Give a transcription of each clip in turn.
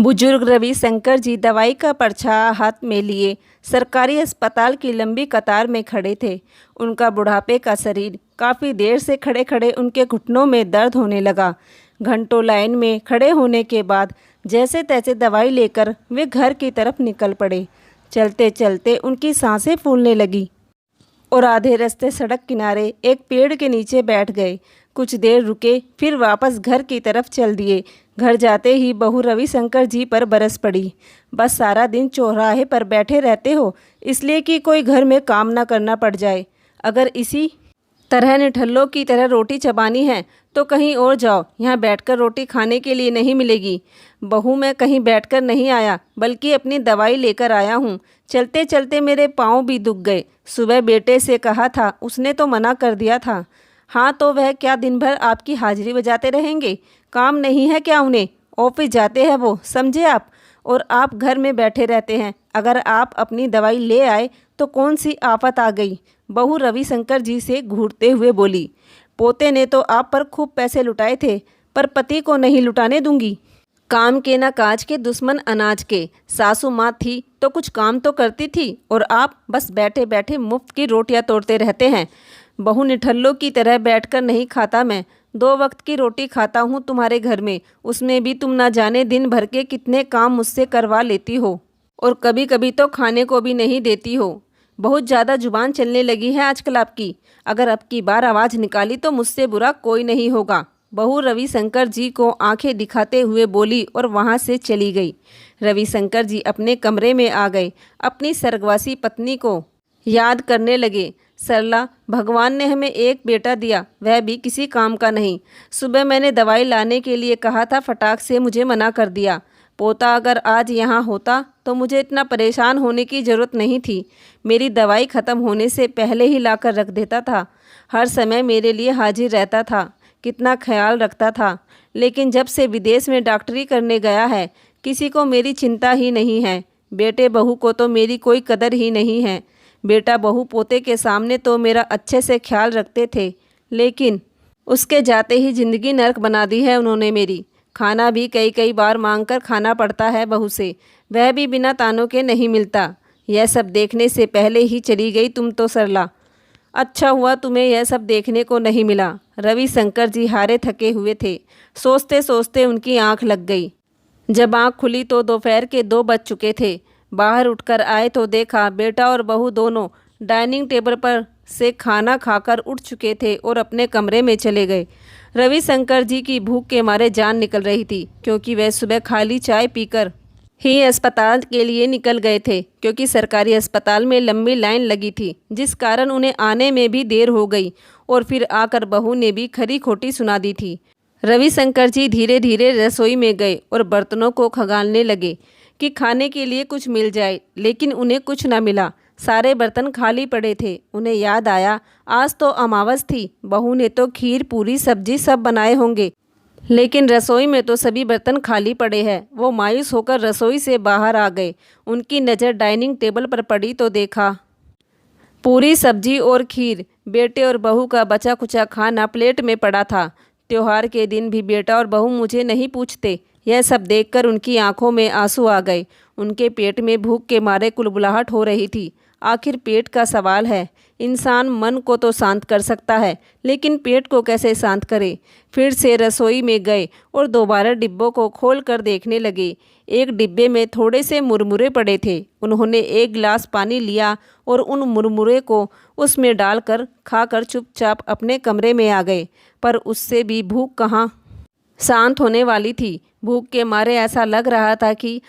बुजुर्ग रविशंकर जी दवाई का पर्चा हाथ में लिए सरकारी अस्पताल की लंबी कतार में खड़े थे। उनका बुढ़ापे का शरीर काफ़ी देर से खड़े खड़े उनके घुटनों में दर्द होने लगा। घंटों लाइन में खड़े होने के बाद जैसे तैसे दवाई लेकर वे घर की तरफ निकल पड़े। चलते चलते उनकी सांसें फूलने लगी और आधे रास्ते सड़क किनारे एक पेड़ के नीचे बैठ गए। कुछ देर रुके, फिर वापस घर की तरफ चल दिए। घर जाते ही बहू रविशंकर जी पर बरस पड़ी। बस सारा दिन चौराहे पर बैठे रहते हो इसलिए कि कोई घर में काम ना करना पड़ जाए। अगर इसी तरह निठल्लों की तरह रोटी चबानी है तो कहीं और जाओ, यहाँ बैठकर रोटी खाने के लिए नहीं मिलेगी। बहू, मैं कहीं बैठकर नहीं आया बल्कि अपनी दवाई लेकर आया हूँ। चलते चलते मेरे पाँव भी दुख गए। सुबह बेटे से कहा था, उसने तो मना कर दिया था। हाँ, तो वह क्या दिन भर आपकी हाजिरी बजाते रहेंगे? काम नहीं है क्या उन्हें? ऑफिस जाते हैं वो, समझे आप? और आप घर में बैठे रहते हैं। अगर आप अपनी दवाई ले आए तो कौन सी आफत आ गई? बहू रविशंकर जी से घूरते हुए बोली। पोते ने तो आप पर खूब पैसे लुटाए थे, पर पति को नहीं लुटाने दूंगी। काम के ना काज के, दुश्मन अनाज के। सासू माँ थी तो कुछ काम तो करती थी और आप बस बैठे बैठे मुफ्त की रोटियां तोड़ते रहते हैं। बहू, निठल्लों की तरह बैठकर नहीं खाता मैं। 2 वक्त की रोटी खाता हूँ तुम्हारे घर में, उसमें भी तुम ना जाने दिन भर के कितने काम मुझसे करवा लेती हो और कभी कभी तो खाने को भी नहीं देती हो। बहुत ज़्यादा जुबान चलने लगी है आजकल आपकी। अगर अब की बार आवाज़ निकाली तो मुझसे बुरा कोई नहीं होगा। बहू रविशंकर जी को आंखें दिखाते हुए बोली और वहां से चली गई। रविशंकर जी अपने कमरे में आ गए। अपनी स्वर्गवासी पत्नी को याद करने लगे। सरला, भगवान ने हमें एक बेटा दिया, वह भी किसी काम का नहीं। सुबह मैंने दवाई लाने के लिए कहा था, फटाक से मुझे मना कर दिया। पोता अगर आज यहाँ होता तो मुझे इतना परेशान होने की ज़रूरत नहीं थी। मेरी दवाई ख़त्म होने से पहले ही लाकर रख देता था। हर समय मेरे लिए हाजिर रहता था, कितना ख्याल रखता था। लेकिन जब से विदेश में डॉक्टरी करने गया है, किसी को मेरी चिंता ही नहीं है। बेटे बहू को तो मेरी कोई कदर ही नहीं है। बेटा बहू पोते के सामने तो मेरा अच्छे से ख्याल रखते थे, लेकिन उसके जाते ही ज़िंदगी नर्क बना दी है उन्होंने मेरी। खाना भी कई कई बार मांग कर खाना पड़ता है बहू से, वह भी बिना तानों के नहीं मिलता। यह सब देखने से पहले ही चली गई तुम तो सरला। अच्छा हुआ तुम्हें यह सब देखने को नहीं मिला। रविशंकर जी हारे थके हुए थे। सोचते सोचते उनकी आंख लग गई। जब आंख खुली तो दोपहर के 2 बज चुके थे। बाहर उठकर आए तो देखा बेटा और बहू दोनों डाइनिंग टेबल पर से खाना खाकर उठ चुके थे और अपने कमरे में चले गए। रविशंकर जी की भूख के मारे जान निकल रही थी, क्योंकि वह सुबह खाली चाय पीकर ही अस्पताल के लिए निकल गए थे, क्योंकि सरकारी अस्पताल में लंबी लाइन लगी थी, जिस कारण उन्हें आने में भी देर हो गई। और फिर आकर बहू ने भी खरी खोटी सुना दी थी। रविशंकर जी धीरे धीरे रसोई में गए और बर्तनों को खंगालने लगे कि खाने के लिए कुछ मिल जाए, लेकिन उन्हें कुछ न मिला। सारे बर्तन खाली पड़े थे। उन्हें याद आया, आज तो अमावस थी, बहू ने तो खीर पूरी सब्जी सब बनाए होंगे, लेकिन रसोई में तो सभी बर्तन खाली पड़े हैं। वो मायूस होकर रसोई से बाहर आ गए। उनकी नज़र डाइनिंग टेबल पर पड़ी तो देखा पूरी सब्जी और खीर। बेटे और बहू का बचा कुचा खाना प्लेट में पड़ा था। त्योहार के दिन भी बेटा और बहू मुझे नहीं पूछते। यह सब देखकर उनकी आंखों में आंसू आ गए। उनके पेट में भूख के मारे कुलबुलाहट हो रही थी। आखिर पेट का सवाल है। इंसान मन को तो शांत कर सकता है, लेकिन पेट को कैसे शांत करे? फिर से रसोई में गए और दोबारा डिब्बों को खोल कर देखने लगे। एक डिब्बे में थोड़े से मुरमुरे पड़े थे। उन्होंने एक गिलास पानी लिया और उन मुरमुरे को उसमें डालकर खाकर चुपचाप अपने कमरे में आ गए। पर उससे भी भूख कहाँ शांत होने वाली थी। भूख के मारे ऐसा लग रहा था कि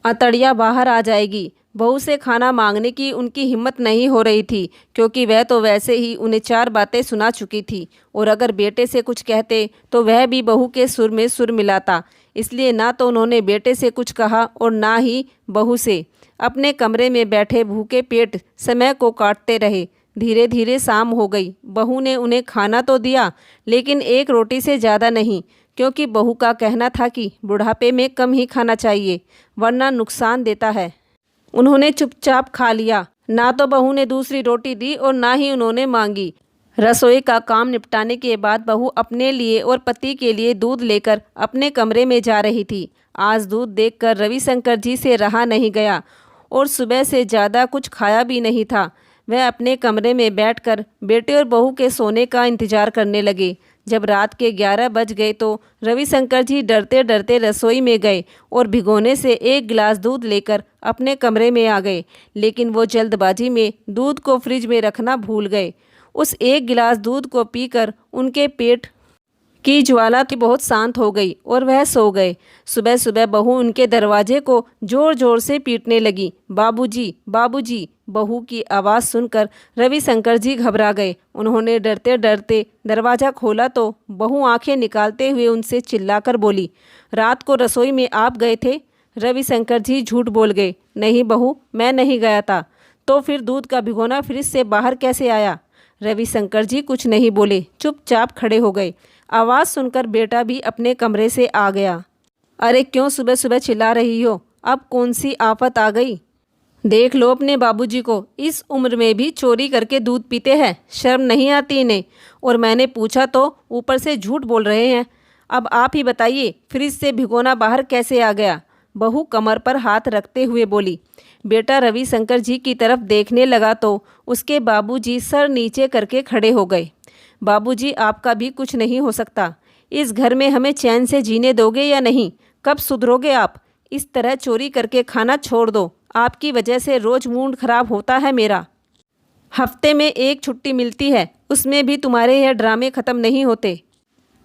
अतड़िया बाहर आ जाएगी। बहू से खाना मांगने की उनकी हिम्मत नहीं हो रही थी, क्योंकि वह तो वैसे ही उन्हें 4 बातें सुना चुकी थी। और अगर बेटे से कुछ कहते तो वह भी बहू के सुर में सुर मिलाता। इसलिए ना तो उन्होंने बेटे से कुछ कहा और ना ही बहू से। अपने कमरे में बैठे भूखे पेट समय को काटते रहे। धीरे धीरे शाम हो गई। बहू ने उन्हें खाना तो दिया, लेकिन 1 रोटी से ज़्यादा नहीं, क्योंकि बहू का कहना था कि बुढ़ापे में कम ही खाना चाहिए, वरना नुकसान देता है। उन्होंने चुपचाप खा लिया। ना तो बहू ने दूसरी रोटी दी और ना ही उन्होंने मांगी। रसोई का काम निपटाने के बाद बहू अपने लिए और पति के लिए दूध लेकर अपने कमरे में जा रही थी। आज दूध देखकर रविशंकर जी से रहा नहीं गया और सुबह से ज़्यादा कुछ खाया भी नहीं था। वह अपने कमरे में बैठकर बेटे और बहू के सोने का इंतजार करने लगे। जब रात के 11 बज गए तो रविशंकर जी डरते डरते रसोई में गए और भिगोने से एक गिलास दूध लेकर अपने कमरे में आ गए, लेकिन वो जल्दबाजी में दूध को फ्रिज में रखना भूल गए। उस एक गिलास दूध को पीकर उनके पेट की ज्वाला तो बहुत शांत हो गई और वह सो गए। सुबह सुबह बहू उनके दरवाजे को जोर जोर से पीटने लगी। बाबूजी, बाबूजी। बहू की आवाज़ सुनकर रविशंकर जी घबरा गए। उन्होंने डरते डरते दरवाज़ा खोला तो बहू आंखें निकालते हुए उनसे चिल्लाकर बोली, रात को रसोई में आप गए थे? रविशंकर जी झूठ बोल गए। नहीं बहू, मैं नहीं गया था। तो फिर दूध का भिगोना फ्रिज से बाहर कैसे आया? रविशंकर जी कुछ नहीं बोले, चुपचाप खड़े हो गए। आवाज़ सुनकर बेटा भी अपने कमरे से आ गया। अरे क्यों सुबह सुबह चिल्ला रही हो? अब कौन सी आफत आ गई? देख लो अपने बाबूजी को, इस उम्र में भी चोरी करके दूध पीते हैं, शर्म नहीं आती इन्हें। और मैंने पूछा तो ऊपर से झूठ बोल रहे हैं। अब आप ही बताइए, फ्रिज से भिगोना बाहर कैसे आ गया? बहू कमर पर हाथ रखते हुए बोली। बेटा रविशंकर जी की तरफ देखने लगा तो उसके बाबूजी सर नीचे करके खड़े हो गए। बाबूजी, आपका भी कुछ नहीं हो सकता। इस घर में हमें चैन से जीने दोगे या नहीं? कब सुधरोगे आप? इस तरह चोरी करके खाना छोड़ दो। आपकी वजह से रोज़ मूड खराब होता है मेरा। हफ्ते में एक छुट्टी मिलती है, उसमें भी तुम्हारे यह ड्रामे ख़त्म नहीं होते।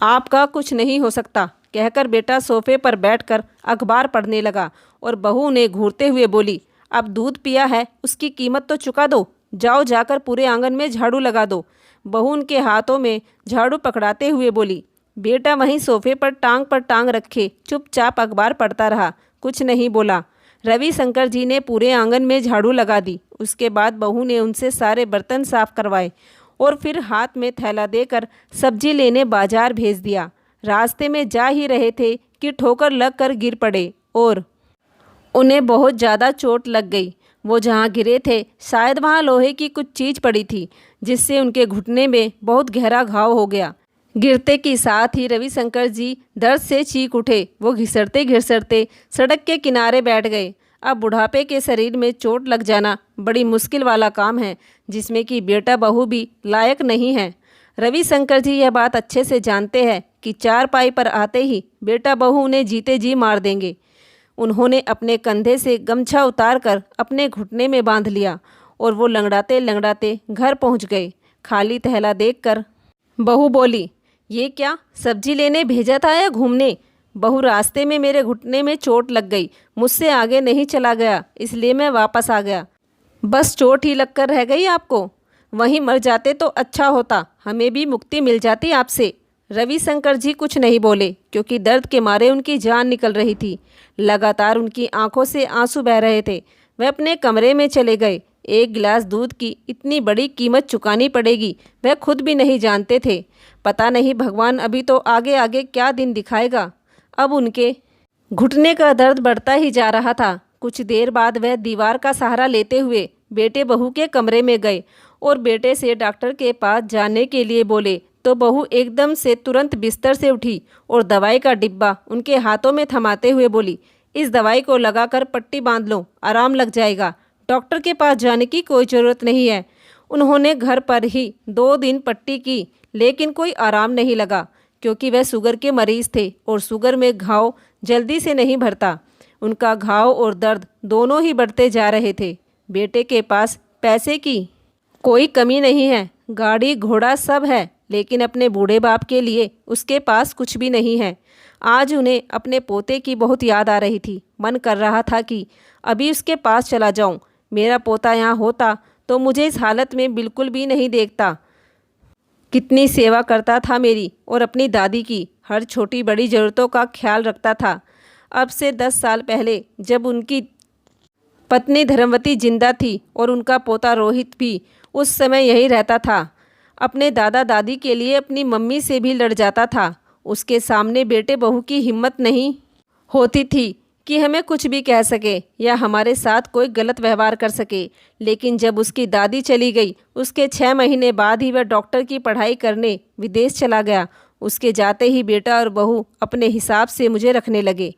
आपका कुछ नहीं हो सकता, कहकर बेटा सोफे पर बैठकर अखबार पढ़ने लगा और बहू ने घूरते हुए बोली, अब दूध पिया है, उसकी कीमत तो चुका दो। जाओ जाकर पूरे आंगन में झाड़ू लगा दो। बहू उनके हाथों में झाड़ू पकड़ाते हुए बोली। बेटा वहीं सोफे पर टांग रखे चुपचाप अखबार पढ़ता रहा, कुछ नहीं बोला। रविशंकर जी ने पूरे आंगन में झाड़ू लगा दी। उसके बाद बहू ने उनसे सारे बर्तन साफ करवाए और फिर हाथ में थैला देकर सब्जी लेने बाजार भेज दिया। रास्ते में जा ही रहे थे कि ठोकर लगकर गिर पड़े और उन्हें बहुत ज़्यादा चोट लग गई। वो जहाँ गिरे थे शायद वहाँ लोहे की कुछ चीज़ पड़ी थी, जिससे उनके घुटने में बहुत गहरा घाव हो गया। गिरते के साथ ही रविशंकर जी दर्द से चीख उठे। वो घिसटते घिसटते सड़क के किनारे बैठ गए। अब बुढ़ापे के शरीर में चोट लग जाना बड़ी मुश्किल वाला काम है, जिसमें कि बेटा बहू भी लायक नहीं है। रविशंकर जी यह बात अच्छे से जानते हैं कि चारपाई पर आते ही बेटा बहू उन्हें जीते जी मार देंगे। उन्होंने अपने कंधे से गमछा उतारकर अपने घुटने में बांध लिया और वो लंगड़ाते लंगड़ाते घर पहुंच गए। खाली थैला देखकर बहू बोली, ये क्या सब्जी लेने भेजा था या घूमने? बहू, रास्ते में मेरे घुटने में चोट लग गई, मुझसे आगे नहीं चला गया, इसलिए मैं वापस आ गया। बस चोट ही लगकर रह गई आपको? वहीं मर जाते तो अच्छा होता, हमें भी मुक्ति मिल जाती आपसे। रविशंकर जी कुछ नहीं बोले क्योंकि दर्द के मारे उनकी जान निकल रही थी। लगातार उनकी आंखों से आंसू बह रहे थे। वह अपने कमरे में चले गए। एक गिलास दूध की इतनी बड़ी कीमत चुकानी पड़ेगी, वह खुद भी नहीं जानते थे। पता नहीं भगवान अभी तो आगे आगे क्या दिन दिखाएगा। अब उनके घुटने का दर्द बढ़ता ही जा रहा था। कुछ देर बाद वह दीवार का सहारा लेते हुए बेटे बहू के कमरे में गए और बेटे से डॉक्टर के पास जाने के लिए बोले तो बहू एकदम से तुरंत बिस्तर से उठी और दवाई का डिब्बा उनके हाथों में थमाते हुए बोली, इस दवाई को लगाकर पट्टी बांध लो, आराम लग जाएगा। डॉक्टर के पास जाने की कोई ज़रूरत नहीं है। उन्होंने घर पर ही 2 दिन पट्टी की, लेकिन कोई आराम नहीं लगा क्योंकि वह शुगर के मरीज़ थे और शुगर में घाव जल्दी से नहीं भरता। उनका घाव और दर्द दोनों ही बढ़ते जा रहे थे। बेटे के पास पैसे की कोई कमी नहीं है, गाड़ी घोड़ा सब है, लेकिन अपने बूढ़े बाप के लिए उसके पास कुछ भी नहीं है। आज उन्हें अपने पोते की बहुत याद आ रही थी। मन कर रहा था कि अभी उसके पास चला जाऊं। मेरा पोता यहाँ होता तो मुझे इस हालत में बिल्कुल भी नहीं देखता। कितनी सेवा करता था मेरी और अपनी दादी की, हर छोटी बड़ी ज़रूरतों का ख्याल रखता था। अब से 10 साल पहले जब उनकी पत्नी धर्मवती जिंदा थी और उनका पोता रोहित भी उस समय यही रहता था। अपने दादा दादी के लिए अपनी मम्मी से भी लड़ जाता था। उसके सामने बेटे बहू की हिम्मत नहीं होती थी कि हमें कुछ भी कह सके या हमारे साथ कोई गलत व्यवहार कर सके। लेकिन जब उसकी दादी चली गई, उसके 6 महीने बाद ही वह डॉक्टर की पढ़ाई करने विदेश चला गया। उसके जाते ही बेटा और बहू अपने हिसाब से मुझे रखने लगे।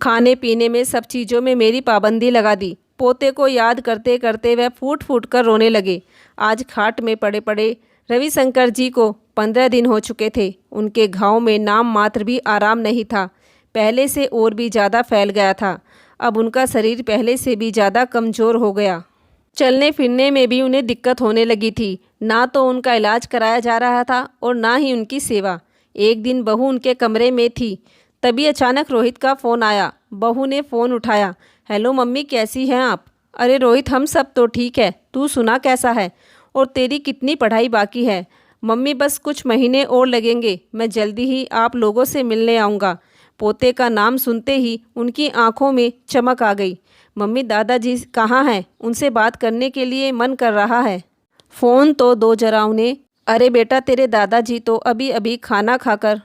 खाने पीने में सब चीज़ों में मेरी पाबंदी लगा दी। पोते को याद करते करते वह फूट फूट कर रोने लगे। आज खाट में पड़े पड़े रविशंकर जी को 15 दिन हो चुके थे। उनके घाव में नाम मात्र भी आराम नहीं था, पहले से और भी ज़्यादा फैल गया था। अब उनका शरीर पहले से भी ज़्यादा कमज़ोर हो गया। चलने फिरने में भी उन्हें दिक्कत होने लगी थी। ना तो उनका इलाज कराया जा रहा था और ना ही उनकी सेवा। एक दिन बहू उनके कमरे में थी, तभी अचानक रोहित का फ़ोन आया। बहू ने फ़ोन उठाया। हेलो मम्मी, कैसी हैं आप? अरे रोहित, हम सब तो ठीक है, तू सुना कैसा है? और तेरी कितनी पढ़ाई बाकी है? मम्मी बस कुछ महीने और लगेंगे, मैं जल्दी ही आप लोगों से मिलने आऊँगा। पोते का नाम सुनते ही उनकी आंखों में चमक आ गई। मम्मी, दादाजी कहाँ हैं? उनसे बात करने के लिए मन कर रहा है। फ़ोन तो दो जरा उन्हें। अरे बेटा, तेरे दादाजी तो अभी अभी खाना खाकर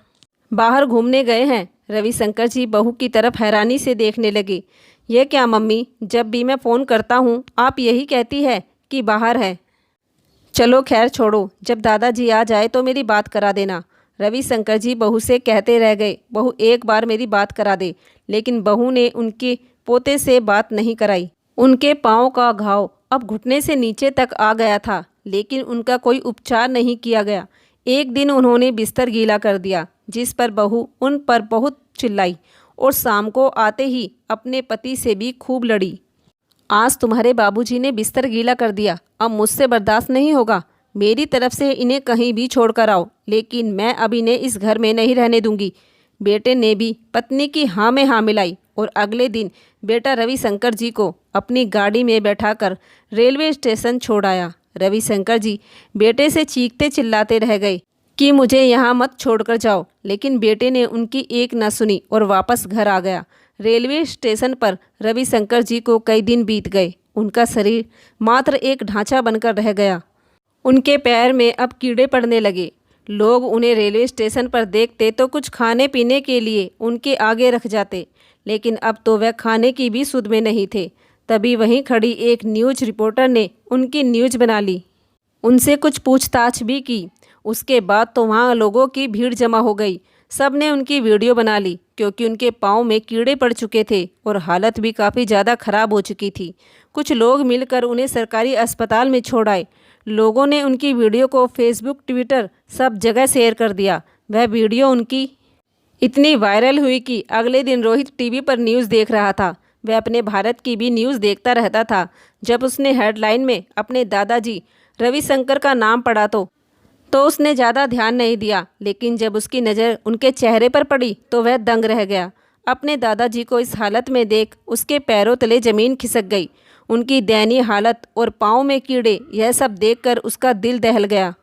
बाहर घूमने गए हैं। रविशंकर जी बहू की तरफ हैरानी से देखने लगे। यह क्या मम्मी, जब भी मैं फ़ोन करता हूँ आप यही कहती है कि बाहर है। चलो खैर छोड़ो, जब दादाजी आ जाए तो मेरी बात करा देना। रविशंकर जी बहू से कहते रह गए, बहू एक बार मेरी बात करा दे। लेकिन बहू ने उनके पोते से बात नहीं कराई। उनके पाँव का घाव अब घुटने से नीचे तक आ गया था, लेकिन उनका कोई उपचार नहीं किया गया। एक दिन उन्होंने बिस्तर गीला कर दिया, जिस पर बहू उन पर बहुत चिल्लाई और शाम को आते ही अपने पति से भी खूब लड़ी। आज तुम्हारे बाबूजी ने बिस्तर गीला कर दिया, अब मुझसे बर्दाश्त नहीं होगा। मेरी तरफ से इन्हें कहीं भी छोड़कर आओ, लेकिन मैं अब इन्हें इस घर में नहीं रहने दूंगी। बेटे ने भी पत्नी की हाँ में हाँ मिलाई और अगले दिन बेटा रविशंकर जी को अपनी गाड़ी में बैठाकर रेलवे स्टेशन छोड़ आया। रविशंकर जी बेटे से चीखते चिल्लाते रह गए कि मुझे यहाँ मत छोड़कर जाओ, लेकिन बेटे ने उनकी एक न सुनी और वापस घर आ गया। रेलवे स्टेशन पर रविशंकर जी को कई दिन बीत गए। उनका शरीर मात्र एक ढांचा बनकर रह गया। उनके पैर में अब कीड़े पड़ने लगे। लोग उन्हें रेलवे स्टेशन पर देखते तो कुछ खाने पीने के लिए उनके आगे रख जाते, लेकिन अब तो वह खाने की भी सुध में नहीं थे। तभी वहीं खड़ी एक न्यूज़ रिपोर्टर ने उनकी न्यूज़ बना ली। उनसे कुछ पूछताछ भी की। उसके बाद तो वहाँ लोगों की भीड़ जमा हो गई। सब ने उनकी वीडियो बना ली, क्योंकि उनके पाँव में कीड़े पड़ चुके थे और हालत भी काफ़ी ज़्यादा खराब हो चुकी थी। कुछ लोग मिलकर उन्हें सरकारी अस्पताल में छोड़ आए। लोगों ने उनकी वीडियो को फेसबुक, ट्विटर सब जगह शेयर कर दिया। वह वीडियो उनकी इतनी वायरल हुई कि अगले दिन रोहित टीवी पर न्यूज़ देख रहा था। वह अपने भारत की भी न्यूज़ देखता रहता था। जब उसने हेडलाइन में अपने दादाजी रविशंकर का नाम पढ़ा तो उसने ज़्यादा ध्यान नहीं दिया, लेकिन जब उसकी नज़र उनके चेहरे पर पड़ी तो वह दंग रह गया। अपने दादाजी को इस हालत में देख उसके पैरों तले ज़मीन खिसक गई। उनकी दयनीय हालत और पाँव में कीड़े, यह सब देखकर उसका दिल दहल गया।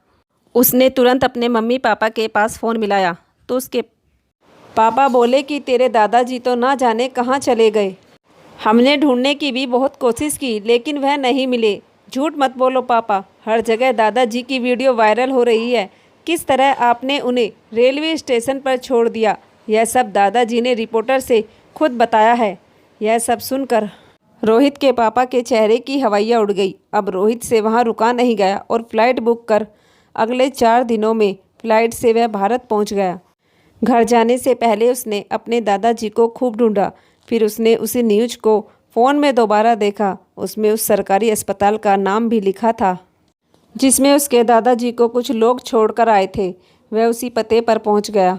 उसने तुरंत अपने मम्मी पापा के पास फ़ोन मिलाया तो उसके पापा बोले कि तेरे दादाजी तो ना जाने कहाँ चले गए। हमने ढूंढने की भी बहुत कोशिश की, लेकिन वह नहीं मिले। झूठ मत बोलो पापा, हर जगह दादाजी की वीडियो वायरल हो रही है। किस तरह आपने उन्हें रेलवे स्टेशन पर छोड़ दिया, यह सब दादाजी ने रिपोर्टर से खुद बताया है। यह सब सुनकर रोहित के पापा के चेहरे की हवाइयाँ उड़ गई। अब रोहित से वहाँ रुका नहीं गया और फ्लाइट बुक कर अगले 4 दिनों में फ्लाइट से वह भारत पहुँच गया। घर जाने से पहले उसने अपने दादाजी को खूब ढूंढा। फिर उसने उसी न्यूज़ को फ़ोन में दोबारा देखा। उसमें उस सरकारी अस्पताल का नाम भी लिखा था जिसमें उसके दादाजी को कुछ लोग छोड़कर आए थे। वह उसी पते पर पहुंच गया,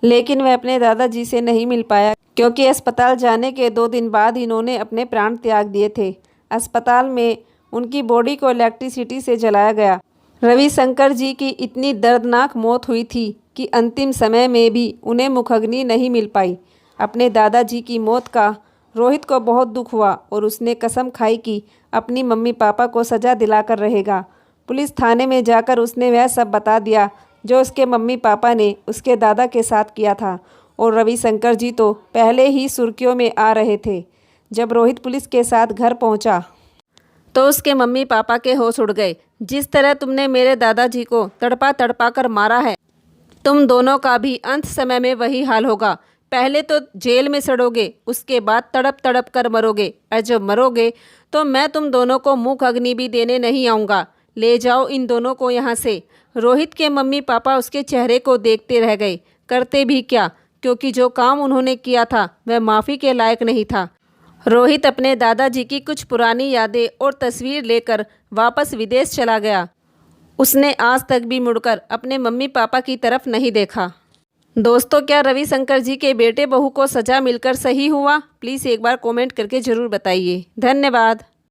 लेकिन वह अपने दादाजी से नहीं मिल पाया, क्योंकि अस्पताल जाने के 2 दिन बाद इन्होंने अपने प्राण त्याग दिए थे। अस्पताल में उनकी बॉडी को इलेक्ट्रिसिटी से जलाया गया। रविशंकर जी की इतनी दर्दनाक मौत हुई थी कि अंतिम समय में भी उन्हें मुखग्नि नहीं मिल पाई। अपने दादाजी की मौत का रोहित को बहुत दुख हुआ और उसने कसम खाई कि अपनी मम्मी पापा को सज़ा दिलाकर रहेगा। पुलिस थाने में जाकर उसने वह सब बता दिया जो उसके मम्मी पापा ने उसके दादा के साथ किया था, और रविशंकर जी तो पहले ही सुर्खियों में आ रहे थे। जब रोहित पुलिस के साथ घर पहुंचा तो उसके मम्मी पापा के होश उड़ गए। जिस तरह तुमने मेरे दादाजी को तड़पा तड़पा कर मारा है, तुम दोनों का भी अंत समय में वही हाल होगा। पहले तो जेल में सड़ोगे, उसके बाद तड़प तड़प कर मरोगे, और जब मरोगे तो मैं तुम दोनों को मुख अग्नि भी देने नहीं आऊँगा। ले जाओ इन दोनों को यहाँ से। रोहित के मम्मी पापा उसके चेहरे को देखते रह गए। करते भी क्या, क्योंकि जो काम उन्होंने किया था वह माफ़ी के लायक नहीं था। रोहित अपने दादाजी की कुछ पुरानी यादें और तस्वीर लेकर वापस विदेश चला गया। उसने आज तक भी मुड़कर अपने मम्मी पापा की तरफ नहीं देखा। दोस्तों, क्या रविशंकर जी के बेटे बहू को सज़ा मिलकर सही हुआ? प्लीज़ एक बार कमेंट करके ज़रूर बताइए। धन्यवाद।